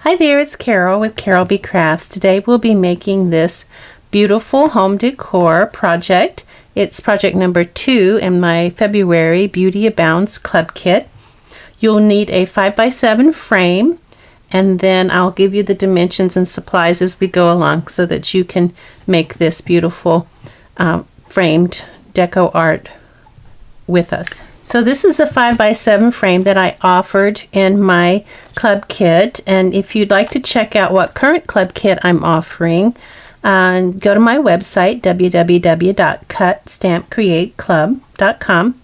Hi there, it's Carol with Carolbcrafts. Today we'll be making this beautiful home decor project. It's project number 2 in my February Beauty Abounds Club Kit. You'll need a 5x7 frame, and then I'll give you the dimensions and supplies as we go along so that you can make this beautiful framed deco art with us. So this is the 5x7 frame that I offered in my club kit, and if you'd like to check out what current club kit I'm offering, go to my website www.cutstampcreateclub.com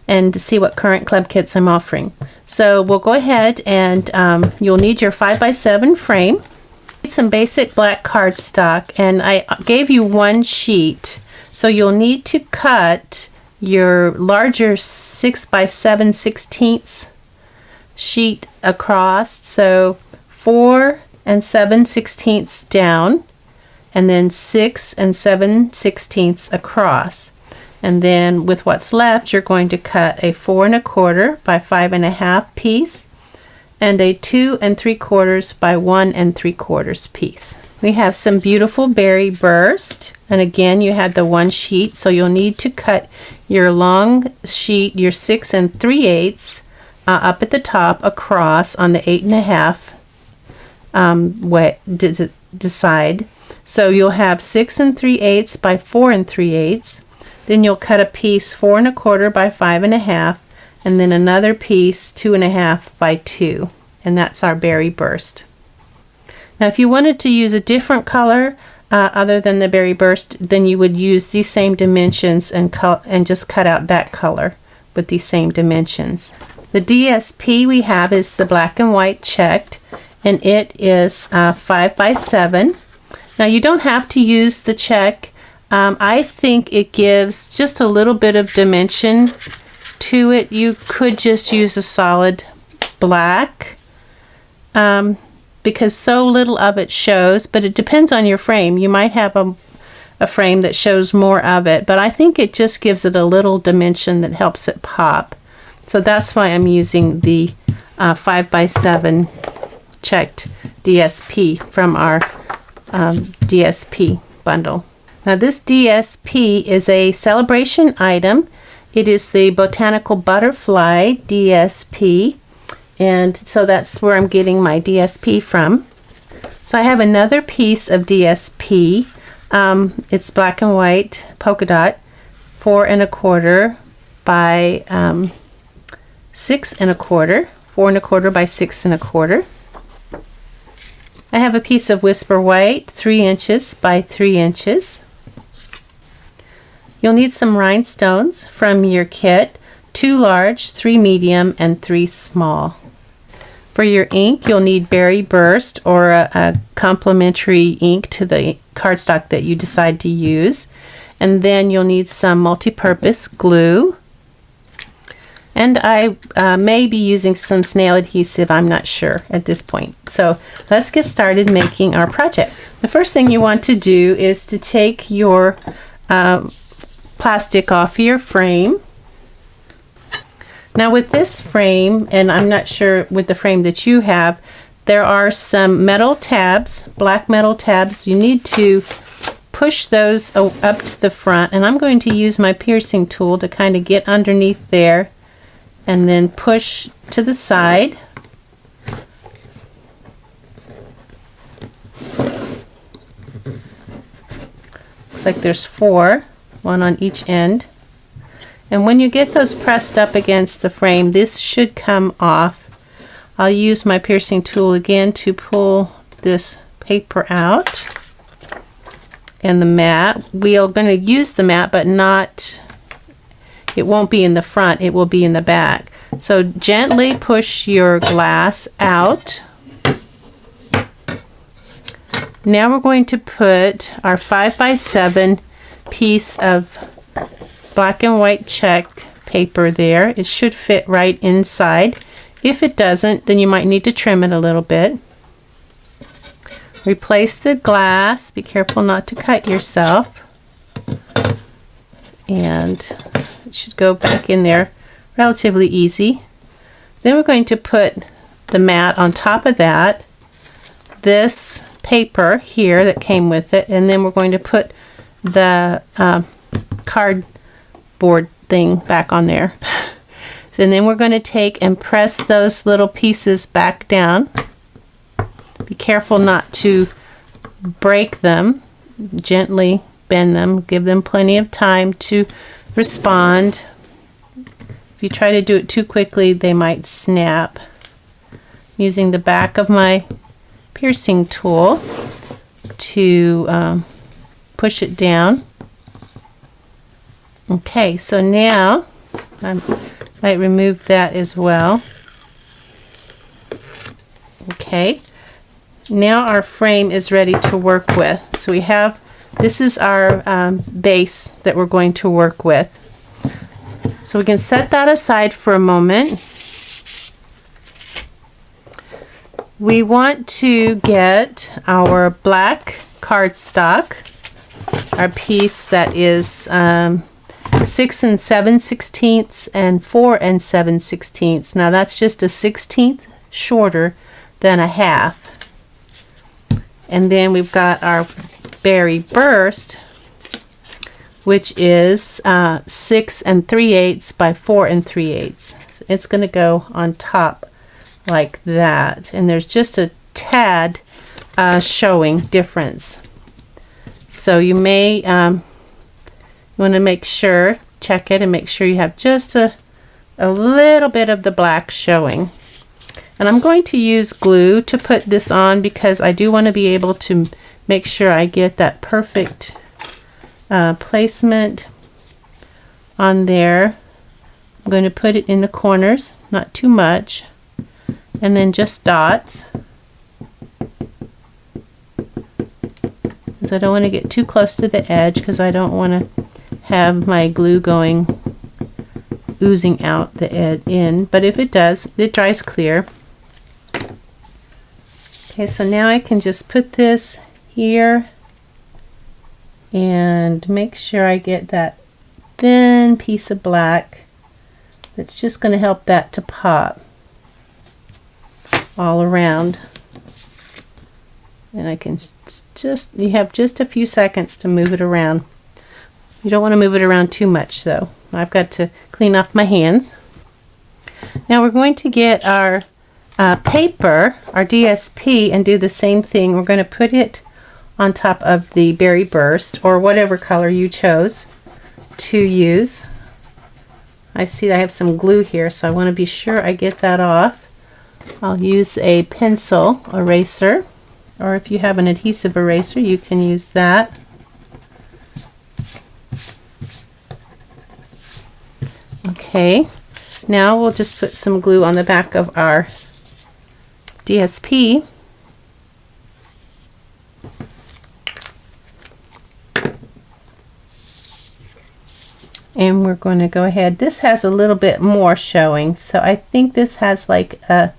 and to see what current club kits I'm offering. So we'll go ahead and you'll need your 5x7 frame, some basic black cardstock, and I gave you one sheet, so you'll need to cut your larger 6x7/16 sheet across, so 4 7/16 down, and then 6 7/16 across. And then with what's left, you're going to cut a 4 1/4 by 5 1/2 piece and a 2 3/4 by 1 3/4 piece. We have some beautiful berry burst, and again you had the one sheet, so you'll need to cut your long sheet, your 6 3/8 up at the top across on the 8 1/2 side. So you'll have 6 3/8 by 4 3/8. Then you'll cut a piece 4 1/4 by 5 1/2, and then another piece 2 1/2 by 2, and that's our berry burst. Now if you wanted to use a different color other than the berry burst, then you would use these same dimensions and just cut out that color with these same dimensions. The DSP we have is the black and white checked, and it is 5x7. Now you don't have to use the check. I think it gives just a little bit of dimension to it. You could just use a solid black because so little of it shows, but it depends on your frame. You might have a frame that shows more of it, but I think it just gives it a little dimension that helps it pop. So that's why I'm using the 5x7 checked DSP from our DSP bundle. Now this DSP is a celebration item. It is the Botanical Butterfly DSP, and so that's where I'm getting my DSP from. So I have another piece of DSP. It's black and white polka dot, 4 1/4 by 6 1/4, 4 1/4 by 6 1/4. I have a piece of Whisper White, 3 inches by 3 inches. You'll need some rhinestones from your kit, 2 large, 3 medium, and 3 small. For your ink, you'll need Berry Burst or a complementary ink to the cardstock that you decide to use. And then you'll need some multi-purpose glue. And I may be using some snail adhesive, I'm not sure at this point. So let's get started making our project. The first thing you want to do is to take your plastic off your frame. Now with this frame, and I'm not sure with the frame that you have, there are some metal tabs, black metal tabs. You need to push those up to the front, and I'm going to use my piercing tool to kind of get underneath there and then push to the side. Looks like there's 4, one on each end. And when you get those pressed up against the frame, this should come off. I'll use my piercing tool again to pull this paper out. And the mat, we are going to use the mat, but not, it won't be in the front, it will be in the back. So gently push your glass out. Now we're going to put our 5x7 piece of black and white check paper there. It should fit right inside. If it doesn't, then you might need to trim it a little bit. Replace the glass. Be careful not to cut yourself. And it should go back in there relatively easy. Then we're going to put the mat on top of that. this paper here that came with it, and then we're going to put the cardboard thing back on there. And then we're going to take and press those little pieces back down. Be careful not to break them. Gently bend them. Give them plenty of time to respond. If you try to do it too quickly, they might snap. Using the back of my piercing tool to push it down. Okay, so now I might remove that as well. Okay, now our frame is ready to work with. So we have, this is our base that we're going to work with. So we can set that aside for a moment. We want to get our black cardstock, our piece that is 6 7/16 and 4 7/16. Now that's just a 1/16 shorter than a half. And then we've got our berry burst, which is 6 3/8 by 4 3/8. So it's going to go on top like that, and there's just a tad showing difference. So you may want to make sure, check it and make sure you have just a little bit of the black showing. And I'm going to use glue to put this on because I do want to be able to make sure I get that perfect placement on there. I'm going to put it in the corners, not too much, and then just dots. Because I don't want to get too close to the edge because I don't want to have my glue oozing out the end. But if it does, it dries clear. Okay, so now I can just put this here and make sure I get that thin piece of black that's just going to help that to pop all around. And I can just, you have just a few seconds to move it around. You don't want to move it around too much though. I've got to clean off my hands. Now we're going to get our paper, our DSP, and do the same thing. We're going to put it on top of the berry burst, or whatever color you chose to use. I see I have some glue here, so I want to be sure I get that off. I'll use a pencil eraser, or if you have an adhesive eraser, you can use that. Okay, now we'll just put some glue on the back of our DSP. And we're going to go ahead. This has a little bit more showing, so I think this has like a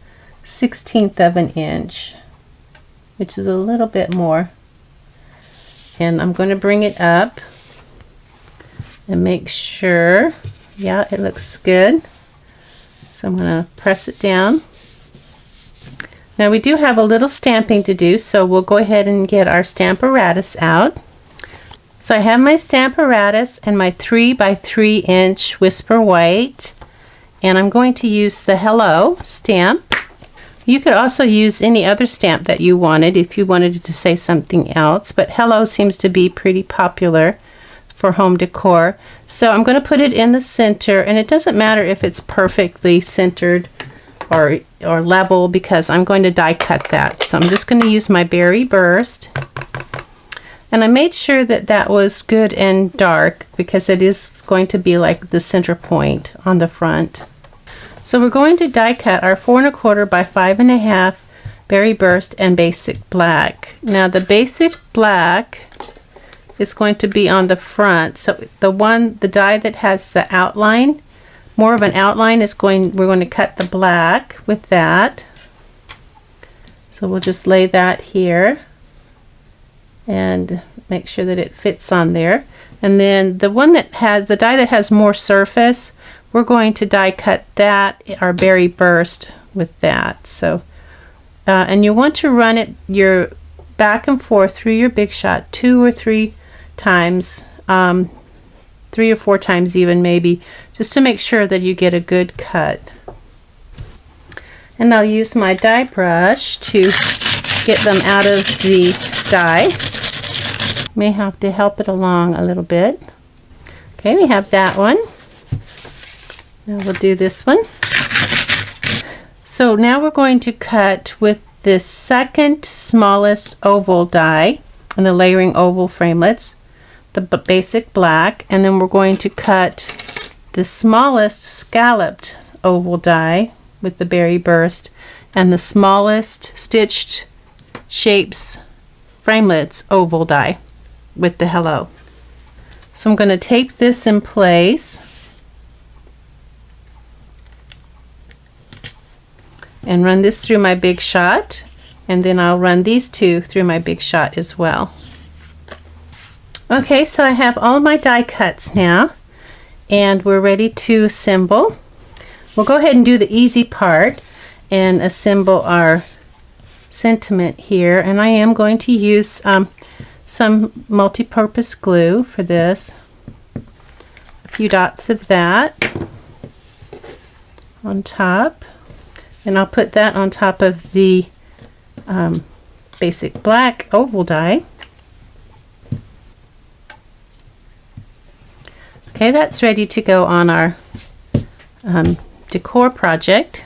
1/16 of an inch, which is a little bit more. And I'm going to bring it up and make sure, yeah, it looks good. So I'm going to press it down. Now we do have a little stamping to do, so we'll go ahead and get our Stamparatus out. So I have my Stamparatus and my 3 by 3 inch Whisper White, and I'm going to use the Hello stamp. You could also use any other stamp that you wanted if you wanted it to say something else, but Hello seems to be pretty popular for home decor. So I'm going to put it in the center, and it doesn't matter if it's perfectly centered or level because I'm going to die cut that. So I'm just going to use my berry burst. And I made sure that that was good and dark because it is going to be like the center point on the front. So we're going to die cut our 4 1/4 by 5 1/2 berry burst and basic black. Now the basic black is going to be on the front. So the die that has the outline, more of an outline, we're going to cut the black with that. So we'll just lay that here and make sure that it fits on there. And then the one that has the die that has more surface, we're going to die cut that, our berry burst, with that. So and you want to run it your back and forth through your Big Shot 2 or 3 times, 3 or 4 times even maybe, just to make sure that you get a good cut. And I'll use my die brush to get them out of the die. May have to help it along a little bit. Okay, we have that one. Now we'll do this one. So now we're going to cut with the second smallest oval die and the layering oval framelits, the basic black, and then we're going to cut the smallest scalloped oval die with the berry burst and the smallest stitched shapes framelits oval die with the hello. So I'm going to tape this in place and run this through my Big Shot, and then I'll run these 2 through my Big Shot as well. Okay, so I have all my die cuts now and we're ready to assemble. We'll go ahead and do the easy part and assemble our sentiment here, and I am going to use some multi-purpose glue for this. A few dots of that on top, and I'll put that on top of the basic black oval die. Okay, that's ready to go on our decor project.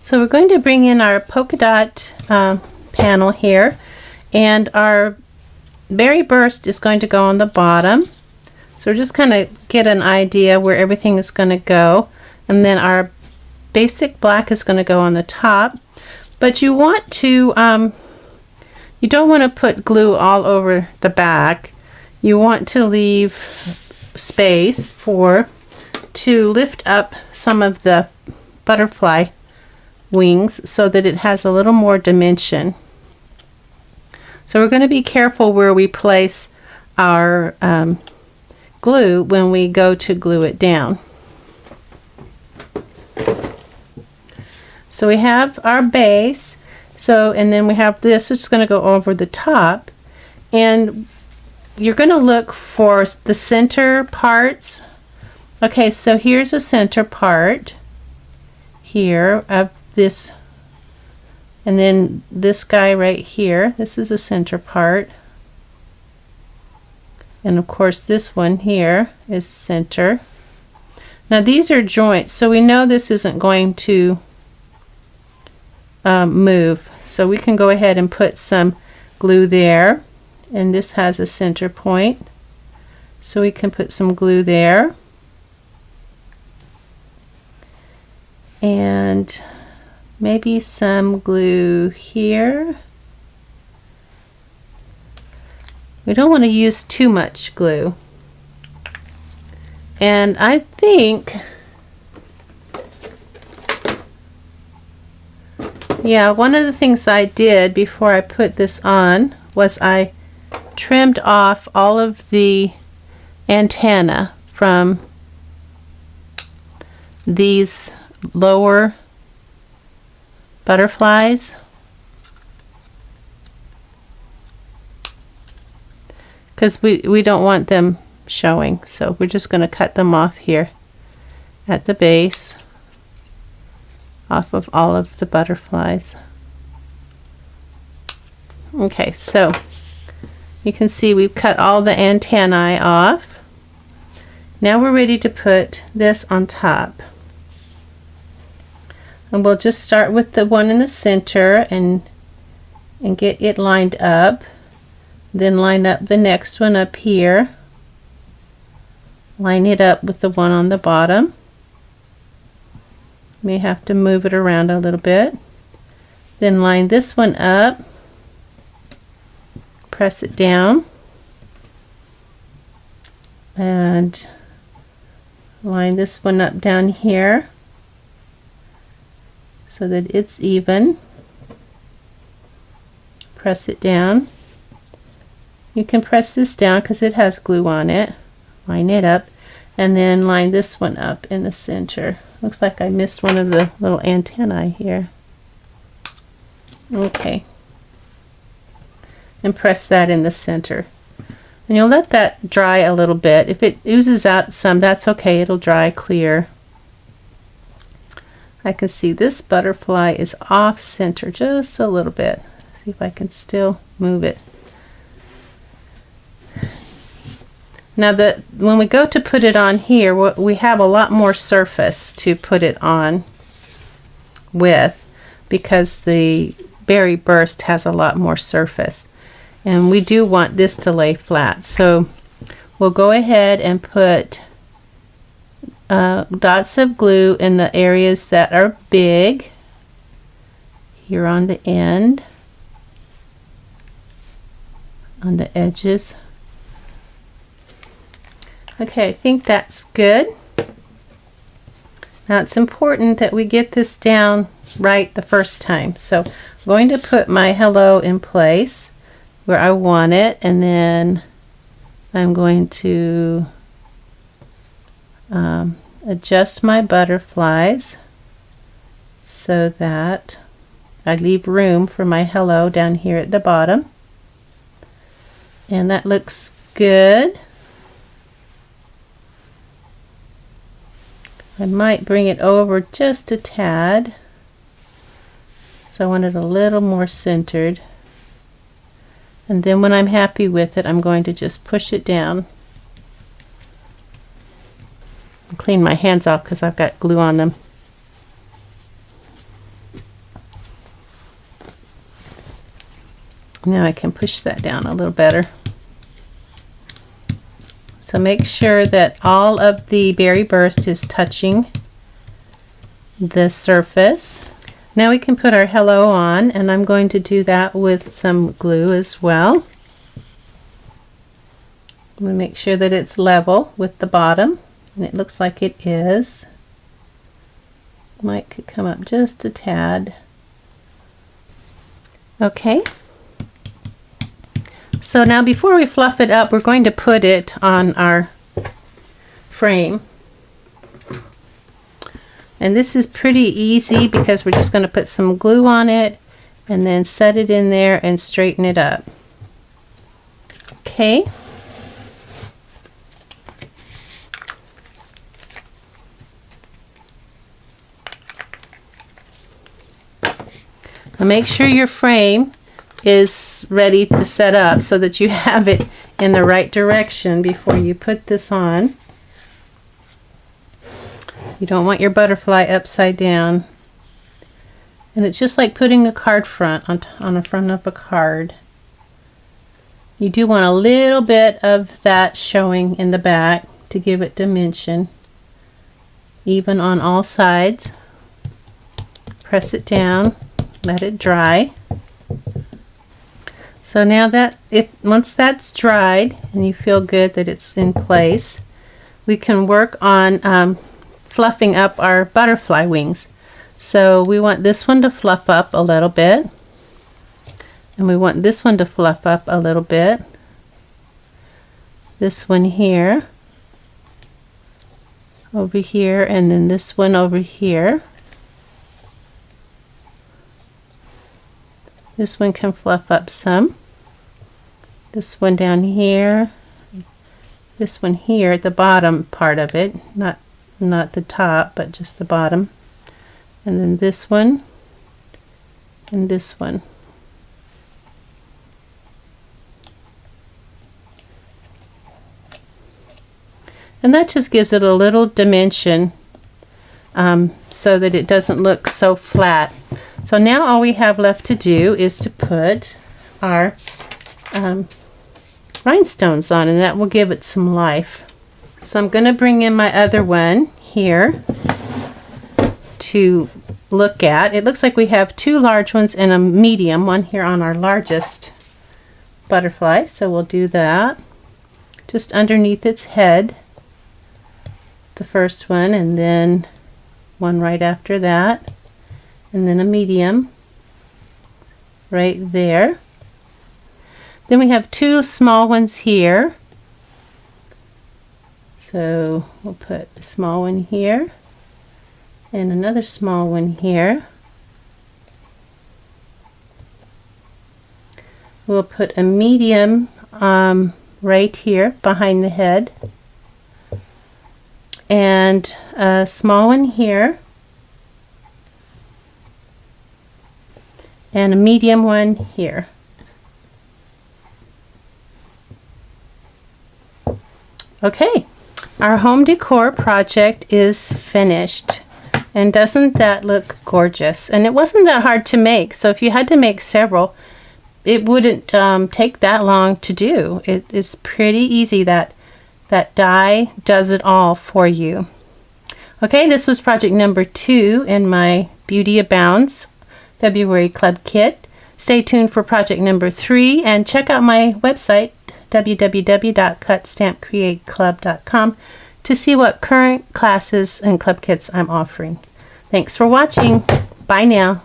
So we're going to bring in our polka dot panel here, and our berry burst is going to go on the bottom. So we're just kind of get an idea where everything is going to go, and then our basic black is going to go on the top. But you want to you don't want to put glue all over the back. You want to leave space to lift up some of the butterfly wings so that it has a little more dimension. So we're going to be careful where we place our glue when we go to glue it down. So we have our base, and then we have this which is going to go over the top, and you're going to look for the center parts. Okay, so here's a center part here of this, and then this guy right here, this is a center part, and of course this one here is center. Now these are joints, so we know this isn't going to move, so we can go ahead and put some glue there, and this has a center point, so we can put some glue there, and maybe some glue here. We don't want to use too much glue, and I think, yeah, one of the things I did before I put this on was I trimmed off all of the antenna from these lower butterflies, because we don't want them showing, so we're just going to cut them off here at the base, off of all of the butterflies. Okay, so you can see we've cut all the antennae off. Now we're ready to put this on top. And we'll just start with the one in the center and get it lined up. Then line up the next one up here. Line it up with the one on the bottom. May have to move it around a little bit. Then line this one up. Press it down. And line this one up down here so that it's even. Press it down. You can press this down because it has glue on it. Line it up, and then line this one up in the center. Looks like I missed one of the little antennae here. Okay. And press that in the center. And you'll let that dry a little bit. If it oozes out some, that's okay. It'll dry clear. I can see this butterfly is off center just a little bit. See if I can still move it. Now when we go to put it on here, we have a lot more surface to put it on with, because the berry burst has a lot more surface. And we do want this to lay flat. So we'll go ahead and put dots of glue in the areas that are big, here on the end, on the edges. Okay, I think that's good. Now it's important that we get this down right the first time. So I'm going to put my hello in place where I want it, and then I'm going to adjust my butterflies so that I leave room for my hello down here at the bottom. And that looks good. I might bring it over just a tad, so I want it a little more centered. And then when I'm happy with it, I'm going to just push it down. Clean my hands off because I've got glue on them. Now I can push that down a little better. So make sure that all of the berry burst is touching the surface. Now we can put our hello on, and I'm going to do that with some glue as well. I'm going to make sure that it's level with the bottom, and it looks like it is. Might could come up just a tad. Okay. So now before we fluff it up, we're going to put it on our frame. And this is pretty easy because we're just going to put some glue on it and then set it in there and straighten it up. Okay. Now make sure your frame is ready to set up so that you have it in the right direction before you put this on. You don't want your butterfly upside down. And it's just like putting a card front on the front of a card. You do want a little bit of that showing in the back to give it dimension, even on all sides. Press it down, let it dry. So now that once that's dried and you feel good that it's in place, we can work on fluffing up our butterfly wings. So we want this one to fluff up a little bit, and we want this one to fluff up a little bit. This one here, over here, and then this one over here. This one can fluff up some. This one down here. This one here, the bottom part of it, not the top, but just the bottom. And then this one and this one. And that just gives it a little dimension so that it doesn't look so flat. So now all we have left to do is to put our rhinestones on, and that will give it some life. So I'm going to bring in my other one here to look at. It looks like we have two large ones and a medium one here on our largest butterfly. So we'll do that just underneath its head, the first one, and then one right after that, and then a medium right there. Then we have two small ones here. So we'll put a small one here and another small one here. We'll put a medium right here behind the head, and a small one here, and a medium one here. Okay, our home decor project is finished. And doesn't that look gorgeous? And it wasn't that hard to make, so if you had to make several, it wouldn't take that long to do. It's pretty easy. That die does it all for you. Okay, this was project number 2 in my Beauty Abounds February Club Kit. Stay tuned for project number 3 and check out my website www.cutstampcreateclub.com to see what current classes and club kits I'm offering. Thanks for watching. Bye now.